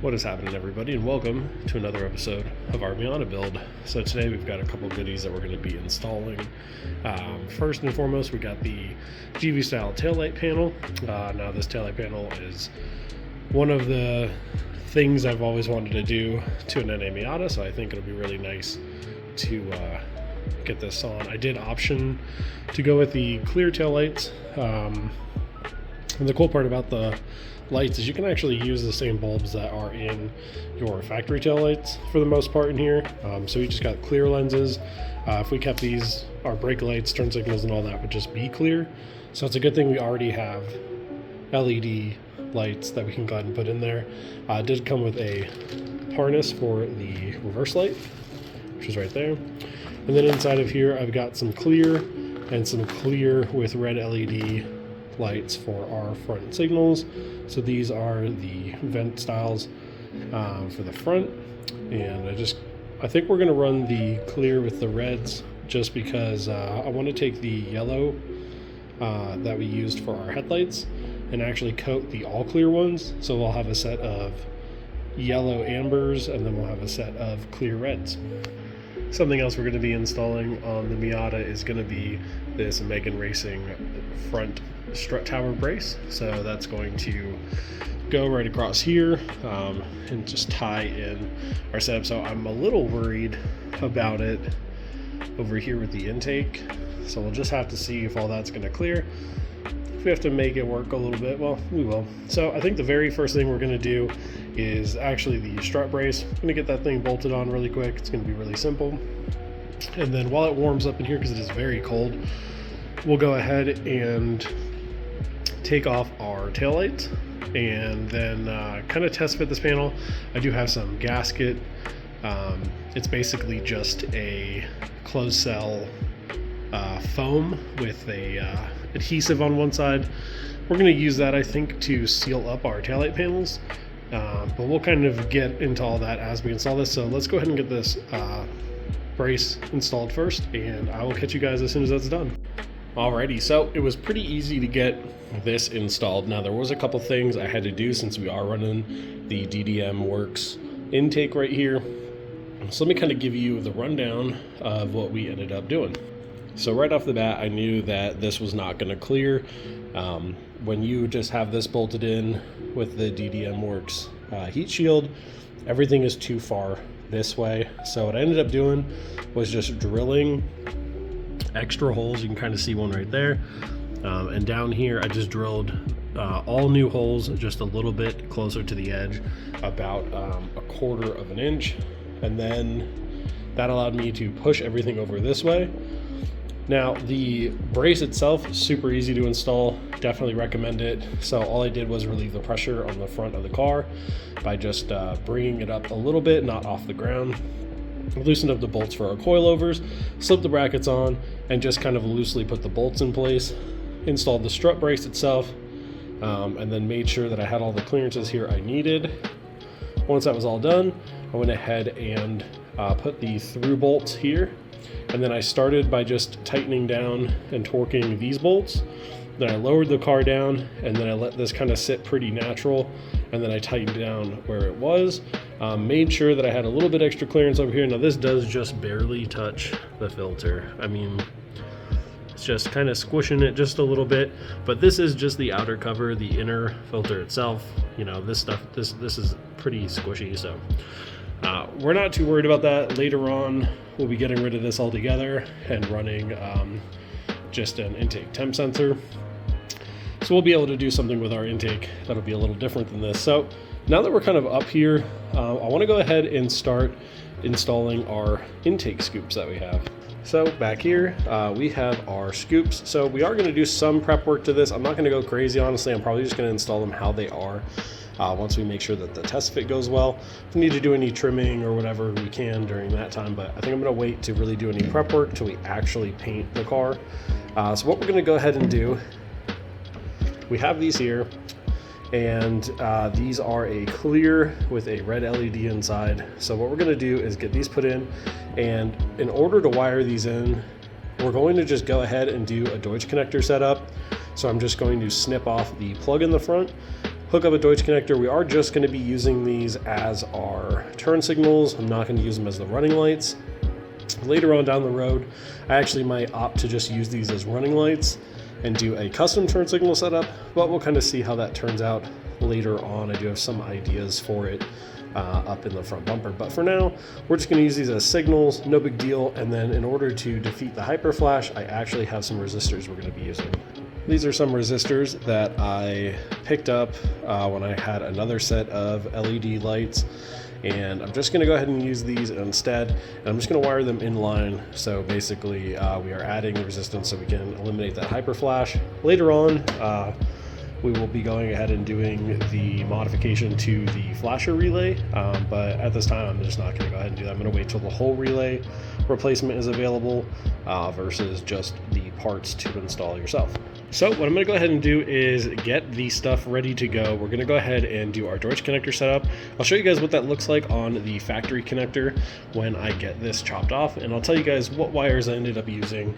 What is happening, everybody, and welcome to another episode of our Miata build. So today we've got a couple goodies that we're going to be installing. First and foremost, we got the GV style taillight panel. Now this taillight panel is one of the things I've always wanted to do to an NA Miata, so I think it'll be really nice to get this on. I did option to go with the clear taillights. And the cool part about the lights is you can actually use the same bulbs that are in your factory tail lights for the most part in here. So we just got clear lenses. If we kept these, our brake lights, turn signals, and all that would just be clear. So it's a good thing we already have LED lights that we can go ahead and put in there. It did come with a harness for the reverse light, which is right there. And then inside of here, I've got some clear and some clear with red LED lights for our front signals. So these are the vent styles for the front, and I think we're going to run the clear with the reds just because I want to take the yellow that we used for our headlights and actually coat the all clear ones, so we'll have a set of yellow ambers and then we'll have a set of clear reds. Something else we're going to be installing on the Miata is going to be this Megan Racing front strut tower brace. So that's going to go right across here and just tie in our setup. So I'm a little worried about it over here with the intake. So we'll just have to see if all that's going to clear. If we have to make it work a little bit, well, we will. So I think the very first thing we're going to do is actually the strut brace. I'm going to get that thing bolted on really quick. It's going to be really simple. And then while it warms up in here, because it is very cold, we'll go ahead and take off our taillights and then kind of test fit this panel. I do have some gasket. It's basically just a closed cell foam with a adhesive on one side. We're going to use that, I think, to seal up our taillight panels, but we'll kind of get into all that as we install this. So let's go ahead and get this brace installed first, and I will catch you guys as soon as that's done. Alrighty, so it was pretty easy to get this installed. Now there was a couple things I had to do since we are running the DDM Works intake right here. So let me kind of give you the rundown of what we ended up doing. So right off the bat, I knew that this was not going to clear. When you just have this bolted in with the DDM Works heat shield, everything is too far this way. So what I ended up doing was just drilling extra holes. You can kind of see one right there. And down here, I just drilled all new holes just a little bit closer to the edge, about a quarter of an inch. And then that allowed me to push everything over this way. Now the brace itself, super easy to install, definitely recommend it. So all I did was relieve the pressure on the front of the car by just bringing it up a little bit, not off the ground. Loosened up the bolts for our coilovers, slipped the brackets on, and just kind of loosely put the bolts in place. Installed the strut brace itself, and then made sure that I had all the clearances here I needed. Once that was all done, I went ahead and put the through bolts here. And then I started by just tightening down and torquing these bolts. Then I lowered the car down, and then I let this kind of sit pretty natural, and then I tightened down where it was. Made sure that I had a little bit extra clearance over here. Now this does just barely touch the filter. I mean, it's just kind of squishing it just a little bit, but this is just the outer cover. The inner filter itself, you know, this stuff, this is pretty squishy, so we're not too worried about that. Later on, we'll be getting rid of this altogether and running just an intake temp sensor. So we'll be able to do something with our intake that'll be a little different than this. So now that we're kind of up here, I want to go ahead and start installing our intake scoops that we have. So back here, we have our scoops. So we are going to do some prep work to this. I'm not going to go crazy, honestly. I'm probably just going to install them how they are. Once we make sure that the test fit goes well. If we need to do any trimming or whatever, we can during that time, but I think I'm going to wait to really do any prep work till we actually paint the car. So what we're going to go ahead and do, we have these here, and these are a clear with a red LED inside. So what we're going to do is get these put in, and in order to wire these in, we're going to just go ahead and do a Deutsch connector setup. So I'm just going to snip off the plug in the front, hook up a Deutsch connector. We are just going to be using these as our turn signals. I'm not going to use them as the running lights. Later on down the road, I actually might opt to just use these as running lights and do a custom turn signal setup, but we'll kind of see how that turns out later on. I do have some ideas for it up in the front bumper, but for now we're just going to use these as signals, no big deal. And then in order to defeat the hyper flash, I actually have some resistors we're going to be using. These are some resistors that I picked up when I had another set of LED lights, and I'm just going to go ahead and use these instead, and I'm just going to wire them in line. So basically we are adding the resistance so we can eliminate that hyper flash. Later on we will be going ahead and doing the modification to the flasher relay, but at this time I'm just not going to go ahead and do that. I'm going to wait till the whole relay replacement is available versus just the parts to install yourself. So what I'm going to go ahead and do is get the stuff ready to go. We're going to go ahead and do our Deutsch connector setup. I'll show you guys what that looks like on the factory connector when I get this chopped off, and I'll tell you guys what wires I ended up using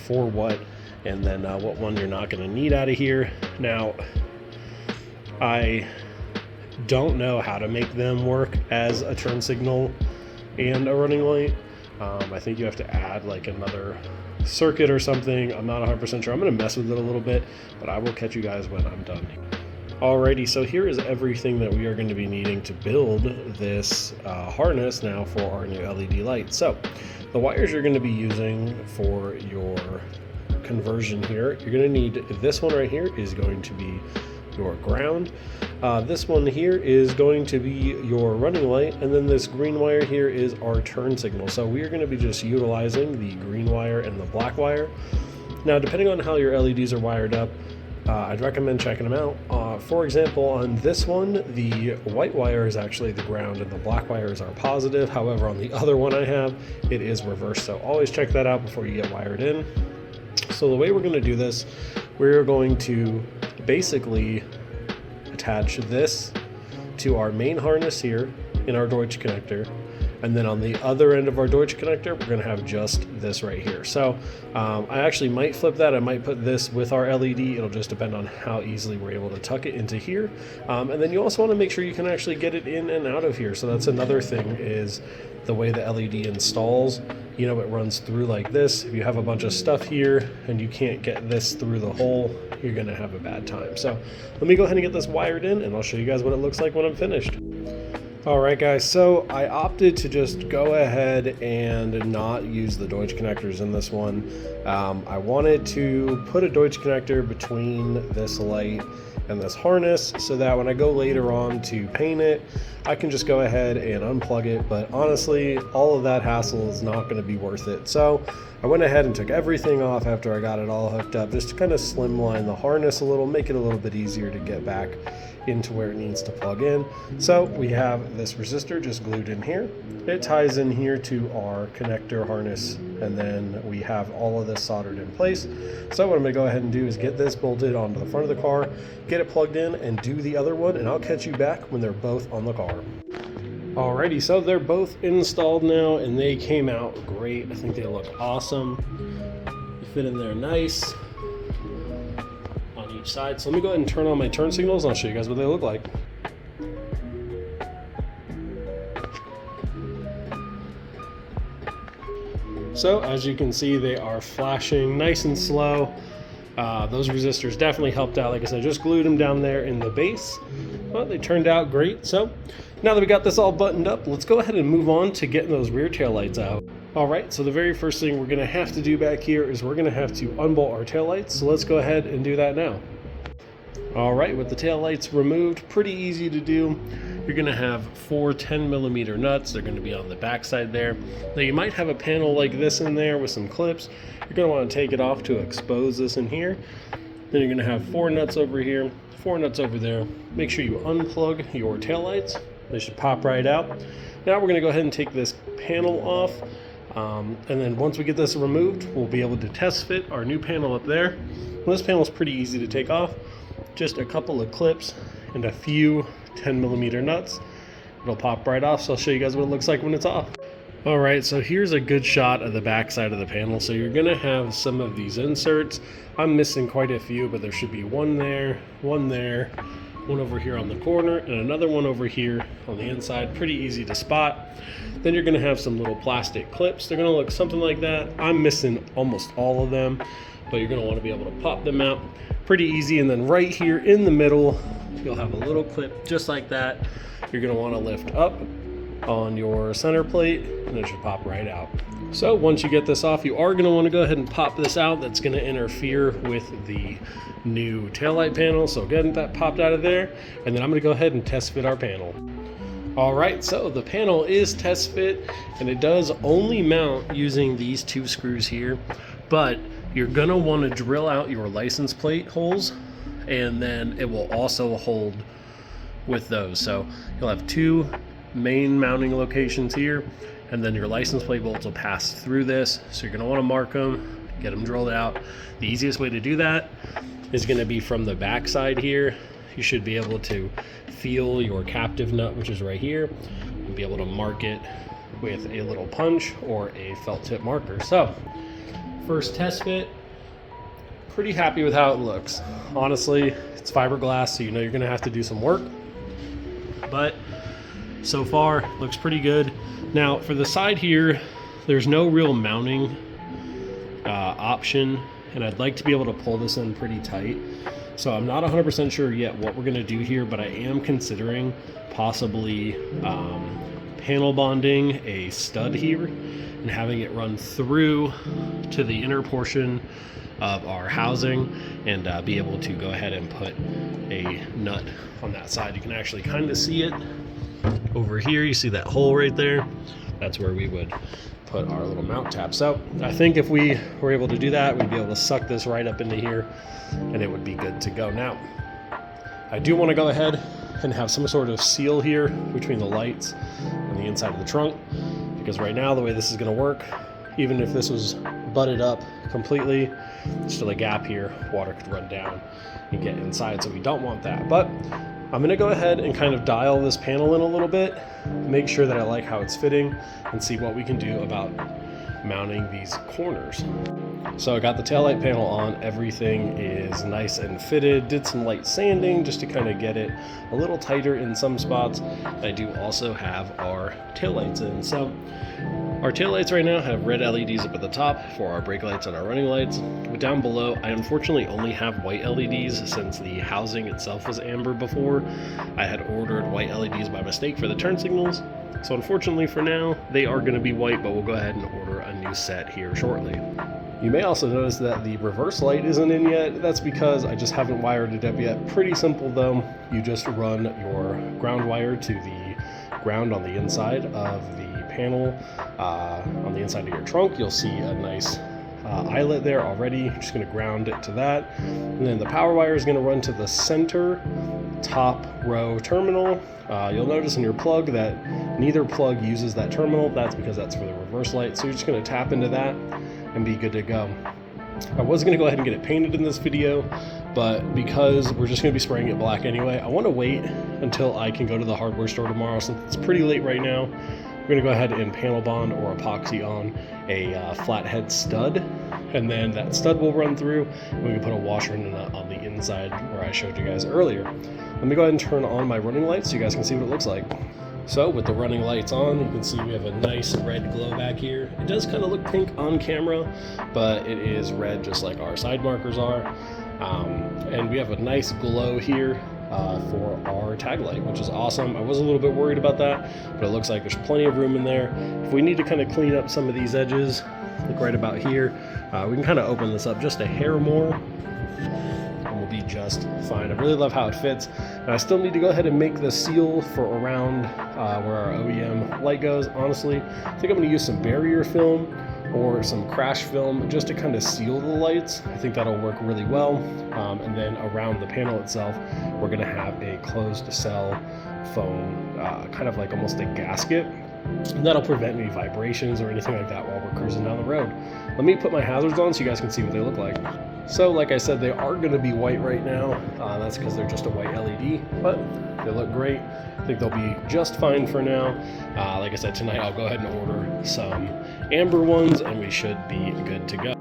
for what, and then what one you're not going to need out of here. Now, I don't know how to make them work as a turn signal and a running light. I think you have to add like another circuit or something. I'm not 100% sure. I'm going to mess with it a little bit, but I will catch you guys when I'm done. Alrighty, so here is everything that we are going to be needing to build this harness now for our new LED light. So the wires you're going to be using for your conversion here, you're going to need this one right here is going to be your ground. This one here is going to be your running light, and then this green wire here is our turn signal. So we are going to be just utilizing the green wire and the black wire. Now, depending on how your LEDs are wired up, I'd recommend checking them out. For example, on this one, the white wire is actually the ground and the black wire is our positive. However, on the other one I have, it is reversed. So always check that out before you get wired in. So the way we're going to do this, we're going to basically attach this to our main harness here in our Deutsch connector, and then on the other end of our Deutsch connector we're going to have just this right here. So I actually might flip that. I might put this with our LED. It'll just depend on how easily we're able to tuck it into here, and then you also want to make sure you can actually get it in and out of here. So that's another thing, is the way the LED installs. You know, it runs through like this. If you have a bunch of stuff here and you can't get this through the hole, you're gonna have a bad time. So let me go ahead and get this wired in, and I'll show you guys what it looks like when I'm finished. Alright guys, so I opted to just go ahead and not use the Deutsch connectors in this one. I wanted to put a Deutsch connector between this light and this harness so that when I go later on to paint it, I can just go ahead and unplug it. But honestly, all of that hassle is not going to be worth it. So I went ahead and took everything off after I got it all hooked up, just to kind of slimline the harness a little, make it a little bit easier to get back into where it needs to plug in. So we have this resistor just glued in here. It ties in here to our connector harness, and then we have all of this soldered in place. So what I'm going to go ahead and do is get this bolted onto the front of the car, get it plugged in, and do the other one, and I'll catch you back when they're both on the car. Alrighty, so they're both installed now, and they came out great. I think they look awesome. They fit in there nice on each side. So let me go ahead and turn on my turn signals, and I'll show you guys what they look like. So as you can see, they are flashing nice and slow. Those resistors definitely helped out. Like I said, just glued them down there in the base, but they turned out great. So now that we got this all buttoned up, let's go ahead and move on to getting those rear tail lights out. All right, so the very first thing we're gonna have to do back here is we're gonna have to unbolt our tail lights. So let's go ahead and do that now. All right, with the tail lights removed, pretty easy to do. You're gonna have 4 10mm nuts. They're gonna be on the back side there. Now you might have a panel like this in there with some clips. You're gonna wanna take it off to expose this in here. Then you're gonna have 4 nuts over here, 4 nuts over there. Make sure you unplug your tail lights. They should pop right out. Now we're gonna go ahead and take this panel off. And then once we get this removed, we'll be able to test fit our new panel up there. And this panel is pretty easy to take off. Just a couple of clips and a few 10mm nuts. It'll pop right off, so I'll show you guys what it looks like when it's off. Alright, so here's a good shot of the back side of the panel. So you're gonna have some of these inserts. I'm missing quite a few, but there should be one there, one over here on the corner, and another one over here on the inside. Pretty easy to spot. Then you're gonna have some little plastic clips. They're gonna look something like that. I'm missing almost all of them, but you're gonna wanna be able to pop them out. Pretty easy. And then right here in the middle, you'll have a little clip just like that. You're gonna wanna lift up on your center plate, and it should pop right out. So once you get this off, you are gonna wanna go ahead and pop this out. That's gonna interfere with the new taillight panel. So get that popped out of there, and then I'm gonna go ahead and test fit our panel. All right, so the panel is test fit, and it does only mount using these 2 screws here, but you're gonna wanna drill out your license plate holes, and then it will also hold with those. So you'll have 2 main mounting locations here, and then your license plate bolts will pass through this. So you're gonna wanna mark them, get them drilled out. The easiest way to do that is gonna be from the back side here. You should be able to feel your captive nut, which is right here, and be able to mark it with a little punch or a felt tip marker. So first test fit, pretty happy with how it looks. Honestly, it's fiberglass, so you know you're gonna have to do some work, but so far looks pretty good. Now for the side here, there's no real mounting option, and I'd like to be able to pull this in pretty tight. So I'm not 100% sure yet what we're gonna do here, but I am considering possibly panel bonding a stud here and having it run through to the inner portion of our housing, and be able to go ahead and put a nut on that side. You can actually kind of see it over here. You see that hole right there? That's where we would put our little mount tab. So I think if we were able to do that, we'd be able to suck this right up into here, and it would be good to go. Now, I do want to go ahead and have some sort of seal here between the lights and the inside of the trunk, because right now the way this is going to work, even if this was butted up completely, still a gap here, water could run down and get inside, so we don't want that. But I'm gonna go ahead and kind of dial this panel in a little bit, make sure that I like how it's fitting, and see what we can do about mounting these corners. So I got the taillight panel on, everything is nice and fitted, did some light sanding just to kind of get it a little tighter in some spots. I do also have our taillights in. So our taillights right now have red LEDs up at the top for our brake lights and our running lights, but down below I unfortunately only have white LEDs since the housing itself was amber before. I had ordered white LEDs by mistake for the turn signals, so unfortunately for now they are going to be white, but we'll go ahead and order a new set here shortly. You may also notice that the reverse light isn't in yet. That's because I just haven't wired it up yet. Pretty simple though. You just run your ground wire to the ground on the inside of the panel. On the inside of your trunk, you'll see a nice eyelet there already. You're just going to ground it to that. And then the power wire is going to run to the center top row terminal. You'll notice in your plug that neither plug uses that terminal. That's because that's for the reverse light. So you're just going to tap into that and be good to go. I was going to go ahead and get it painted in this video, but because we're just going to be spraying it black anyway, I want to wait until I can go to the hardware store tomorrow, since it's pretty late right now. We're going to go ahead and panel bond or epoxy on a flathead stud, and then that stud will run through, and we can put a washer and a nut on the inside where I showed you guys earlier. Let me go ahead and turn on my running lights so you guys can see what it looks like. So with the running lights on, you can see we have a nice red glow back here. It does kind of look pink on camera, but it is red just like our side markers are. And we have a nice glow here for our tag light, which is awesome. I was a little bit worried about that, but it looks like there's plenty of room in there. If we need to kind of clean up some of these edges, like right about here, we can kind of open this up just a hair more, and we'll be just fine. I really love how it fits, and I still need to go ahead and make the seal for around where our OEM light goes. Honestly, I think I'm going to use some barrier film or some crash film just to kind of seal the lights. I think that'll work really well. And then around the panel itself, we're going to have a closed cell foam, kind of like almost a gasket, and that'll prevent any vibrations or anything like that while we're cruising down the road. Let me put my hazards on so you guys can see what they look like. So like I said, they are going to be white right now. That's because they're just a white LED, but they look great. I think they'll be just fine for now. Like I said, tonight I'll go ahead and order some amber ones and we should be good to go.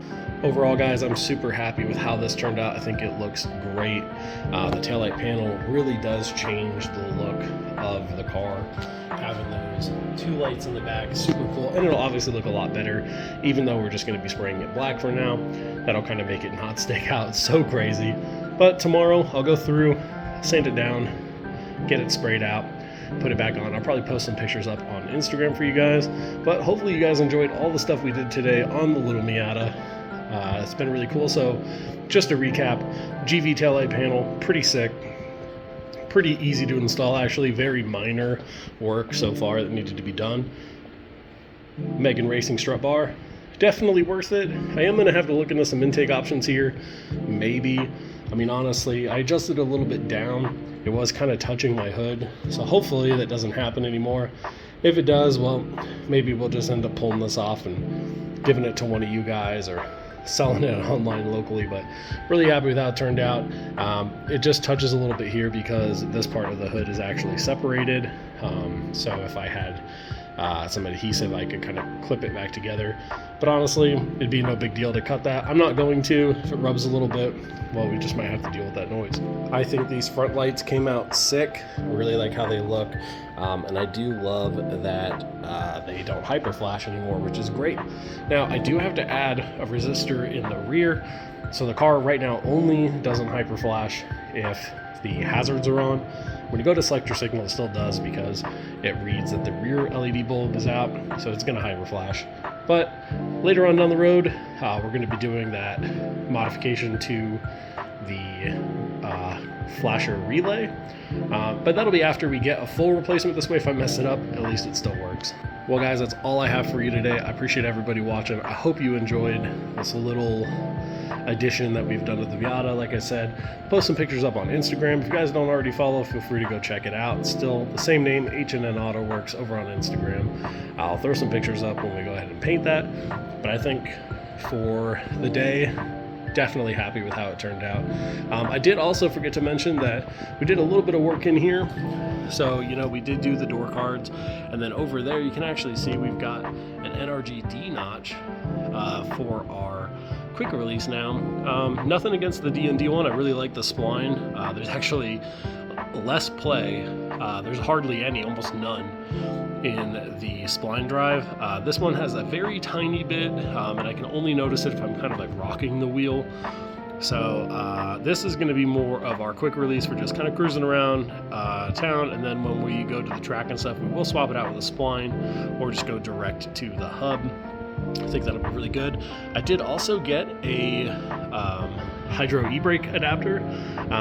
Overall, guys, I'm super happy with how this turned out. I think it looks great. The taillight panel really does change the look of the car. Having those two lights in the back, super cool. And it'll obviously look a lot better, even though we're just going to be spraying it black for now. That'll kind of make it not stick out so crazy. But tomorrow, I'll go through, sand it down, get it sprayed out, put it back on. I'll probably post some pictures up on Instagram for you guys. But hopefully you guys enjoyed all the stuff we did today on the little Miata. It's been really cool. So just to recap, GV taillight panel, pretty sick. Pretty easy to install, actually. Very minor work so far that needed to be done. Megan Racing strut bar, definitely worth it. I am going to have to look into some intake options here. Maybe. I mean, honestly, I adjusted a little bit down. It was kind of touching my hood. So hopefully that doesn't happen anymore. If it does, well, maybe we'll just end up pulling this off and giving it to one of you guys or selling it online locally. But really happy with how it turned out. It just touches a little bit here because this part of the hood is actually separated. So if I had some adhesive, I could kind of clip it back together. But honestly, it'd be no big deal to cut that. I'm not going to. If it rubs a little bit, well, we just might have to deal with that noise. I think these front lights came out sick. I really like how they look. And I do love that they don't hyper flash anymore, which is great. Now, I do have to add a resistor in the rear. So the car right now only doesn't hyper flash if the hazards are on. When you go to select your signal, it still does because it reads that the rear LED bulb is out, so it's going to hyper flash. But later on down the road, we're going to be doing that modification to the flasher relay. But that'll be after we get a full replacement. This way, if I mess it up, at least it still works. Well, guys, that's all I have for you today. I appreciate everybody watching. I hope you enjoyed this little addition that we've done with the Miata. Like I said, post some pictures up on Instagram. If you guys don't already follow, feel free to go check it out. It's still the same name, H&N Auto Works, over on Instagram. I'll throw some pictures up when we go ahead and paint that. But I think for the day, definitely happy with how it turned out. I did also forget to mention that we did a little bit of work in here. So, you know, we did do the door cards, and then over there you can actually see we've got an NRG D notch for our quick release now. Nothing against the D&D one. I really like the spline. There's actually less play. There's hardly any, almost none, in the spline drive. This one has a very tiny bit, and I can only notice it if I'm kind of like rocking the wheel. So this is going to be more of our quick release for just kind of cruising around town, and then when we go to the track and stuff, we will swap it out with a spline or just go direct to the hub. I think that'll be really good. I did also get a hydro e-brake adapter.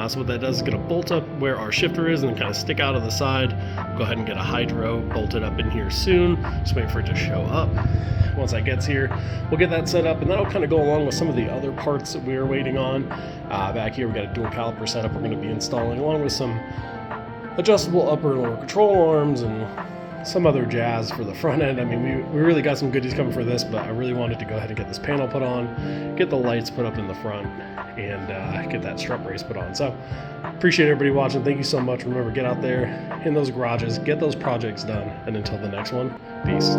So what that does is get a bolt up where our shifter is and then kind of stick out of the side. Go ahead and get a hydro bolted up in here soon. Just wait for it to show up. Once that gets here, we'll get that set up, and that'll kind of go along with some of the other parts that we are waiting on. Back here, we got a dual caliper setup we're going to be installing, along with some adjustable upper and lower control arms and some other jazz for the front end. I mean, we really got some goodies coming for this, but I really wanted to go ahead and get this panel put on, get the lights put up in the front, and get that strut brace put on. So appreciate everybody watching. Thank you so much. Remember, get out there in those garages, get those projects done, and until the next one, peace.